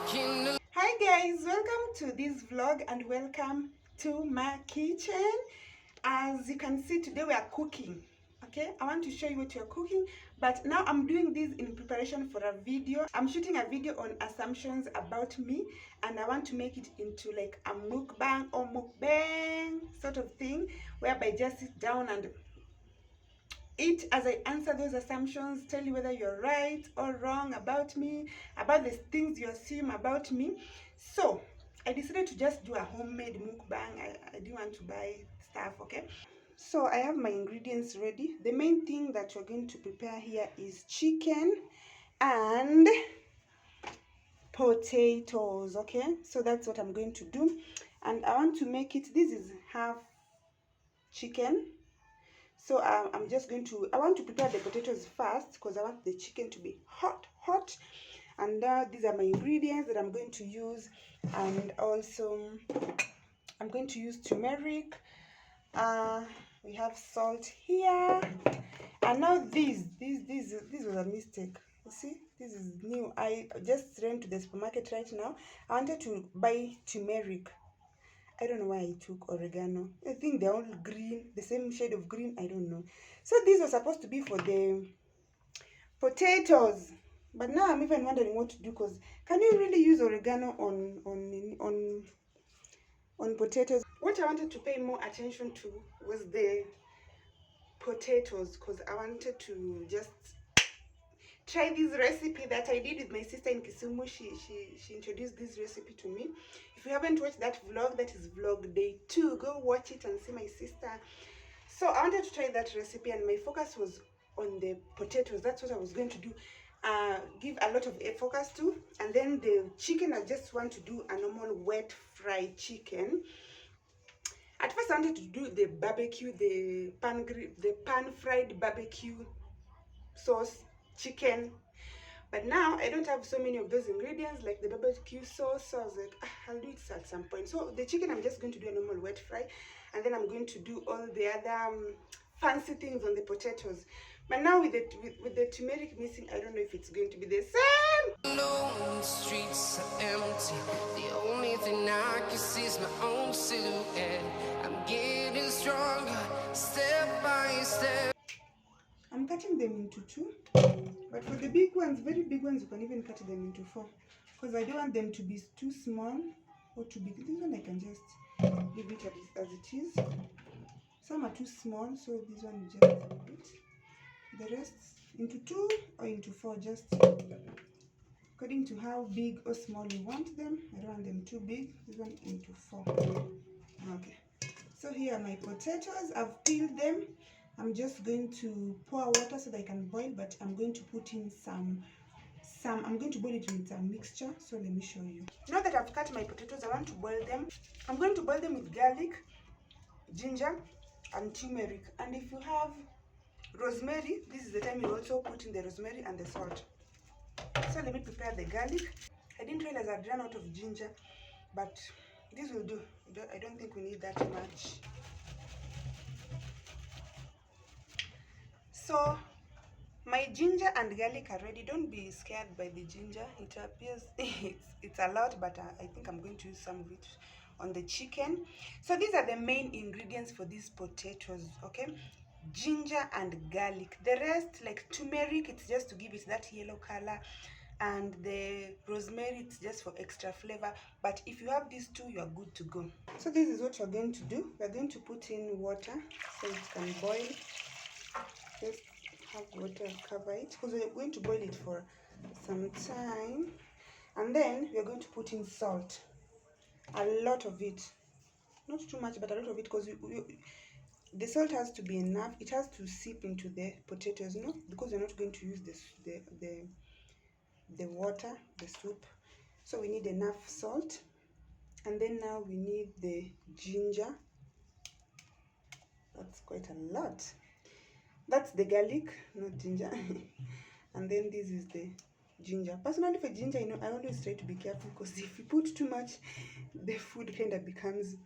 Hi guys, welcome to this vlog and welcome to my kitchen. As you can see, today we are cooking. Okay, I want to show you what you're cooking, but now I'm doing this in preparation for a video. I'm shooting a video on assumptions about me, and I want to make it into like a mukbang or mukbang sort of thing, whereby I just sit down and eat as I answer those assumptions, tell you whether you're right or wrong about me, about the things you assume about me. So I decided to just do a homemade mukbang. I didn't want to buy stuff, okay? So I have my ingredients ready. The main thing that we're going to prepare here is chicken and potatoes, okay? So that's what I'm going to do. And I want to make it, this is half chicken. So I'm just going to, I want to prepare the potatoes first because I want the chicken to be hot. And these are my ingredients that I'm going to use. And also, I'm going to use turmeric. We have salt here. And now this was a mistake. You see, this is new. I just ran to the supermarket right now. I wanted to buy turmeric. I don't know why I took oregano. I think they're all green, the same shade of green. I don't know. So these were supposed to be for the potatoes, but now I'm even wondering what to do, because can you really use oregano on potatoes? What I wanted to pay more attention to was the potatoes, because I wanted to just try this recipe that I did with my sister in Kisumu. She introduced this recipe to me. If you haven't watched that vlog, that is vlog day 2. Go watch it and see my sister. So I wanted to try that recipe, and my focus was on the potatoes. That's what I was going to do. Give a lot of focus to. And then the chicken, I just want to do a normal wet fried chicken. At first I wanted to do the barbecue, the pan fried barbecue sauce chicken, but now I don't have so many of those ingredients like the barbecue sauce. So I was like, I'll do it at some point. So the chicken, I'm just going to do a normal wet fry, and then I'm going to do all the other fancy things on the potatoes. But now with the turmeric missing, I don't know if it's going to be the same. No, the streets are empty. The only thing I can see is my own silhouette. I'm getting stronger, step by step. I'm cutting them into 2, but for the big ones, very big ones, you can even cut them into 4, because I don't want them to be too small or too big. This one I can just leave it as it is. Some are too small, so this one you just leave it. The rest into 2 or into 4, just according to how big or small you want them. I don't want them too big. This one into 4. Okay. So here are my potatoes. I've peeled them. I'm just going to pour water so that I can boil, but I'm going to put in I'm going to boil it with some mixture. So let me show you. Now that I've cut my potatoes, I want to boil them. I'm going to boil them with garlic, ginger, and turmeric. And if you have rosemary, this is the time you also put in the rosemary and the salt. So let me prepare the garlic. I didn't realize I'd run out of ginger, but this will do. I don't think we need that much. So my ginger and garlic are ready. Don't be scared by the ginger. It appears it's a lot, but I think I'm going to use some of it on the chicken. So these are the main ingredients for these potatoes, okay? Ginger and garlic. The rest, like turmeric, it's just to give it that yellow color, and the rosemary, it's just for extra flavor. But if you have these 2, you are good to go. So this is what we're going to do. We're going to put in water so it can boil. Just have water cover it, because we're going to boil it for some time. And then we're going to put in salt, a lot of it, not too much, but a lot of it, because the salt has to be enough. It has to seep into the potatoes, you know, because we're not going to use the water, the soup. So we need enough salt. And then now we need the ginger. That's quite a lot. That's the garlic, not ginger. And then this is the ginger. Personally, for ginger, you know, I always try to be careful, because if you put too much, the food kind of becomes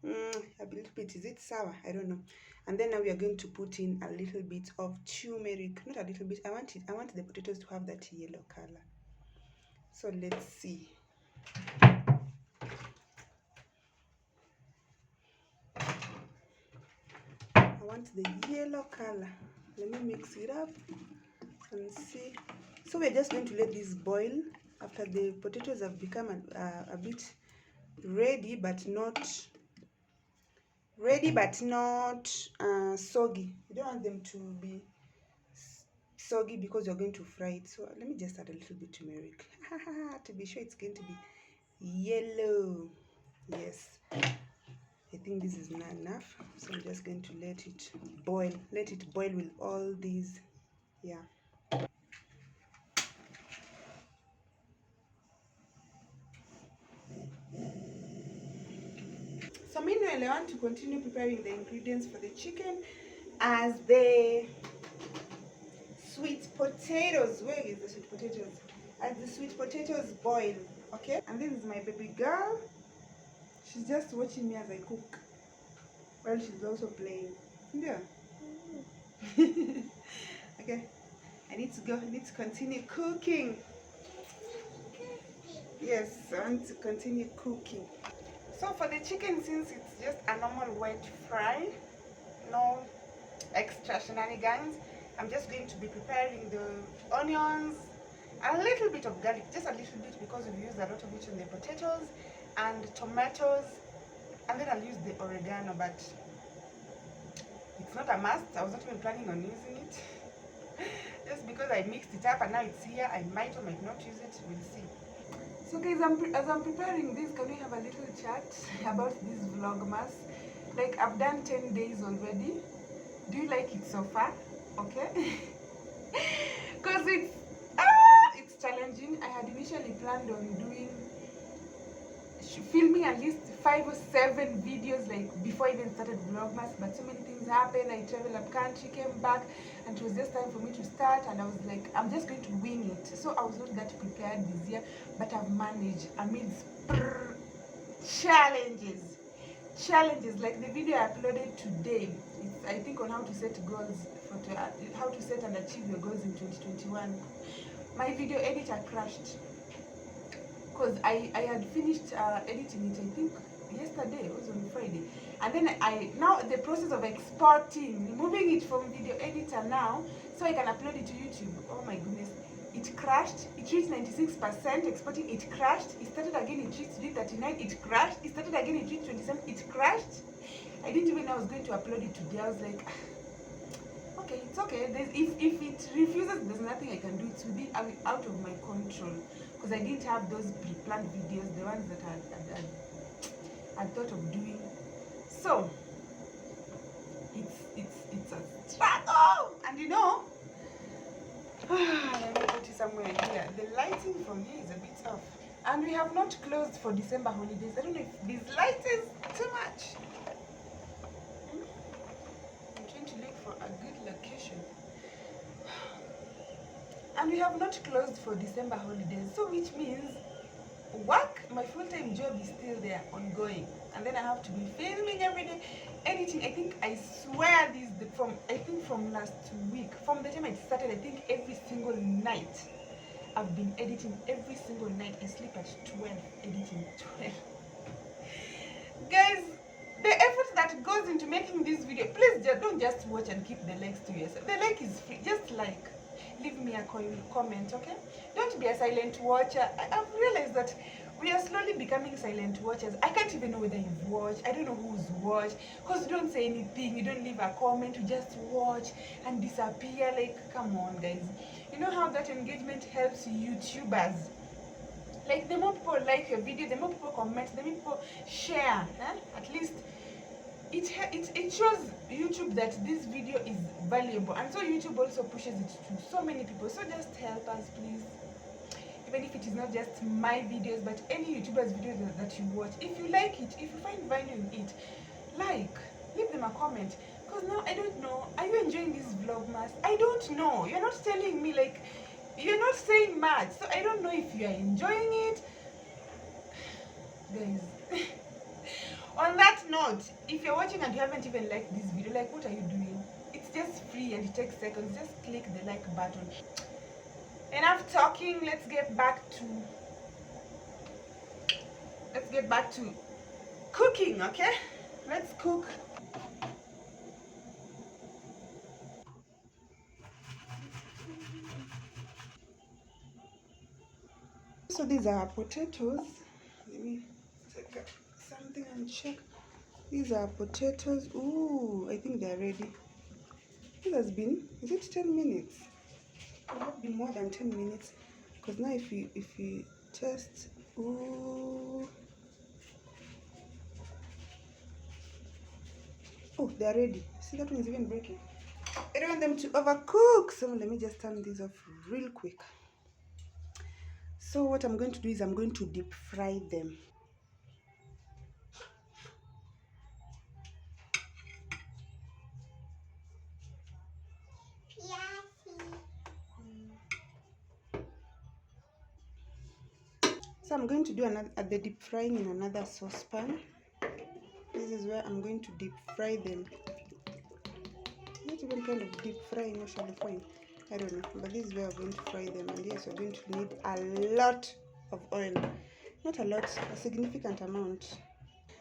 a little bit, is it sour? I don't know. And then now we are going to put in a little bit of turmeric. Not a little bit. I want the potatoes to have that yellow color. So let's see. I want the yellow color. Let me mix it up and see. So we're just going to let this boil after the potatoes have become a bit ready, but not soggy. You don't want them to be soggy because you're going to fry it. So let me just add a little bit turmeric to be sure it's going to be yellow. Yes, I think this is not enough, so I'm just going to let it boil with all these. Yeah. So meanwhile, I want to continue preparing the ingredients for the chicken as the sweet potatoes. Where is the sweet potatoes? As the sweet potatoes boil. Okay, and this is my baby girl. She's just watching me as I cook while she's also playing. Yeah. Okay, I need to go. I need to continue cooking. Yes, I want to continue cooking. So for the chicken, since it's just a normal wet fry, no extra shenanigans, I'm just going to be preparing the onions, a little bit of garlic, just a little bit because we've used a lot of it in the potatoes, and tomatoes, and then I'll use the oregano, but it's not a must. I was not even planning on using it. Just because I mixed it up and now it's here, I might or might not use it, we'll see. So guys, as I'm preparing this, can we have a little chat about this Vlogmas? Like, I've done 10 days already. Do you like it so far? Okay. Because it's challenging. I had initially planned on filming at least 5 or 7 videos like before I even started Vlogmas, but so many things happened. I traveled up country, came back, and it was just time for me to start, and I was like, I'm just going to wing it. So I was not that prepared this year, but I've managed amidst challenges like the video I uploaded today. It's, I think, on how to set goals how to set and achieve your goals in 2021. My video editor crashed because I had finished editing it, I think yesterday. It was on Friday, and then now the process of exporting, removing it from video editor now so I can upload it to YouTube. Oh my goodness, it crashed. It reached 96% exporting. It crashed. It started again. It reached 39. It crashed. It started again. It reached 27. It crashed. I didn't even know I was going to upload it today. I was like, okay, it's okay. If it refuses, there's nothing I can do. It will be out of my control, because I didn't have those pre-planned videos, the ones that I thought of doing. So it's a struggle, and you know, let me put it somewhere here. The lighting from here is a bit off, and we have not closed for December holidays. I don't know if this light is too much. I'm trying to look for a good location. And we have not closed for December holidays, so which means work, my full-time job is still there, ongoing, and then I have to be filming every day, editing. I swear from last week, from the time I started, I think every single night I've been editing. Every single night I sleep at 12 editing. 12 guys, the effort that goes into making this video, please don't just watch and keep the likes to yourself. The like is free. Just like, leave me a comment, okay? Don't be a silent watcher. I've realized that we are slowly becoming silent watchers. I can't even know whether you've watched. I don't know who's watched, because you don't say anything, you don't leave a comment, you just watch and disappear. Like, come on guys, you know how that engagement helps YouTubers? Like, the more people like your video, the more people comment, the more people share, at least it shows YouTube that this video is valuable, and so YouTube also pushes it to so many people. So just help us, please. Even if it is not just my videos, but any YouTuber's videos that you watch, if you like it, if you find value in it, leave them a comment. Because now I don't know, are you enjoying this Vlogmas? I don't know. You're not telling me, like, you're not saying much, so I don't know if you are enjoying it, guys. On that note, if you're watching and you haven't even liked this video, like, what are you doing? It's just free and it takes seconds. Just click the like button. Enough talking, let's get back to let's get back to cooking, okay? Let's cook. So these are potatoes. Let me take something and check. These are potatoes. Ooh, I think they're ready. It has been, is it 10 minutes? It might be more than 10 minutes. Because now if you test, ooh. Oh, they're ready. See, that one is even breaking. I don't want them to overcook. So let me just turn these off real quick. So what I'm going to do is I'm going to deep fry them. So I'm going to do the deep frying in another saucepan. This is where I'm going to deep fry them. Not even kind of deep frying or shallow frying. I don't know. But this is where I'm going to fry them. And yes, we're going to need a lot of oil. Not a lot, a significant amount.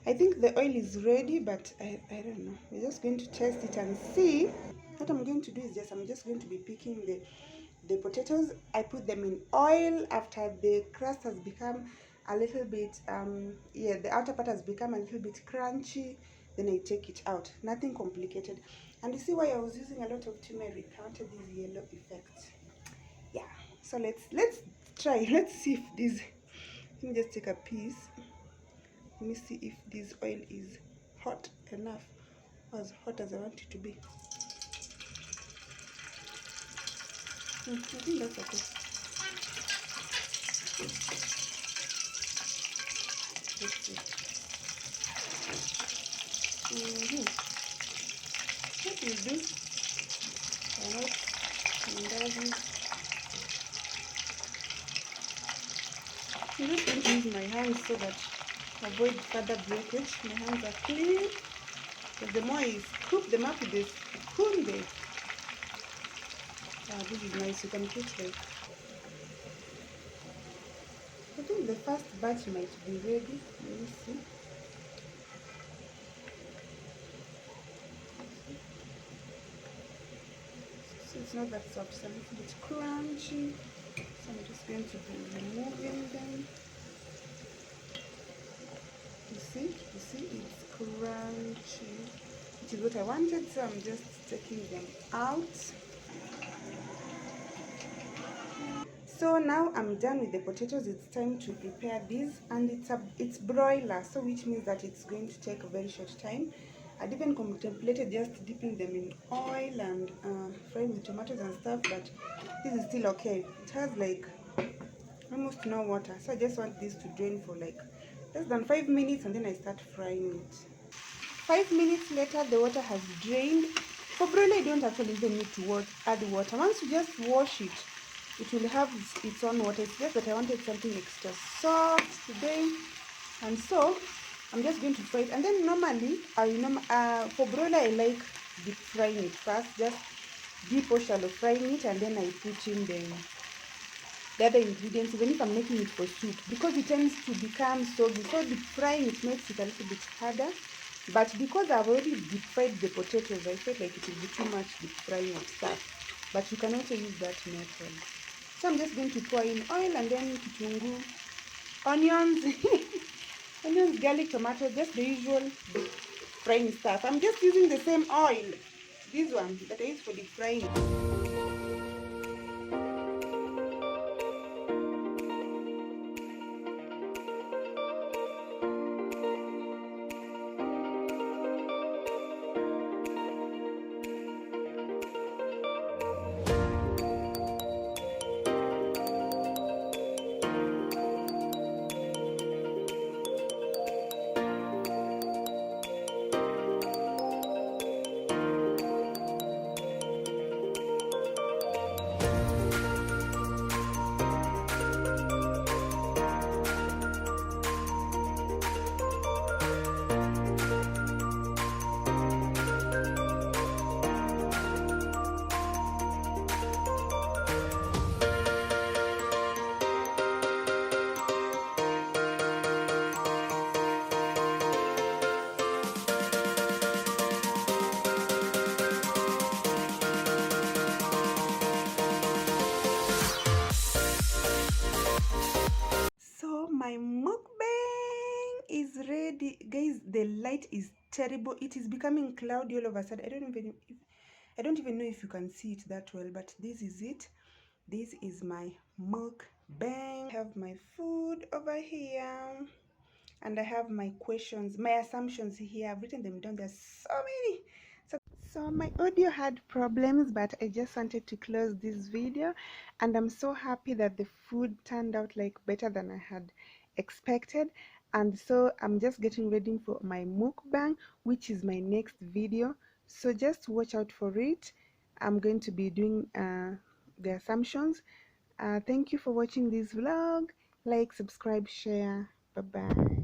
I think the oil is ready, but I don't know. We're just going to test it and see. What I'm going to do is I'm just going to be picking the potatoes. I put them in oil after the crust has become a little bit the outer part has become a little bit crunchy. Then I take it out. Nothing complicated. And you see why I was using a lot of turmeric. I wanted this yellow effect. Yeah. So let's try. Let's see if this. Let me just take a piece. Let me see if this oil is hot enough, or as hot as I want it to be. I think that's okay. Let's see. What you do? I'm just going to use my hands so that avoid further breakage. My hands are clean. But the more I scoop them up with this spoon, this is nice. You can put like, I think the first batch might be ready. Let me see. So it's not that soft, it's a little bit crunchy. So I'm just going to be removing them. You see, it's crunchy, which is what I wanted. So I'm just taking them out. So now I'm done with the potatoes. It's time to prepare these, and it's broiler, so which means that it's going to take a very short time. I'd even contemplated just dipping them in oil and frying with tomatoes and stuff, but this is still okay. It has like almost no water, so I just want this to drain for like less than 5 minutes, and then I start frying it. 5 minutes later, the water has drained. For broiler, you don't actually even need to add water. Once you just wash it, it will have its own water. It's just that I wanted something extra soft today, and so I'm just going to fry it. And then normally, for broiler, I like deep frying it first, just deep or shallow frying it, and then I put in the other ingredients, even if I'm making it for soup, because it tends to become soggy. So deep frying it makes it a little bit harder. But because I've already deep fried the potatoes, I felt like it would be too much deep frying of stuff. But you can also use that method. So I'm just going to pour in oil and then kitungu, onions, onions, garlic, tomato, just the usual deep frying stuff. I'm just using the same oil, this one that I use for deep frying. guys, the light is terrible. It is becoming cloudy all of a sudden. I don't even know if you can see it that well, but this is it. This is my mukbang. I have my food over here, and I have my questions, my assumptions here. I've written them down. There's so many. So my audio had problems, but I just wanted to close this video, and I'm so happy that the food turned out like better than I had expected. And so I'm just getting ready for my mukbang, which is my next video, so just watch out for it. I'm going to be doing the assumptions. Thank you for watching this vlog. Like, subscribe, share. Bye bye.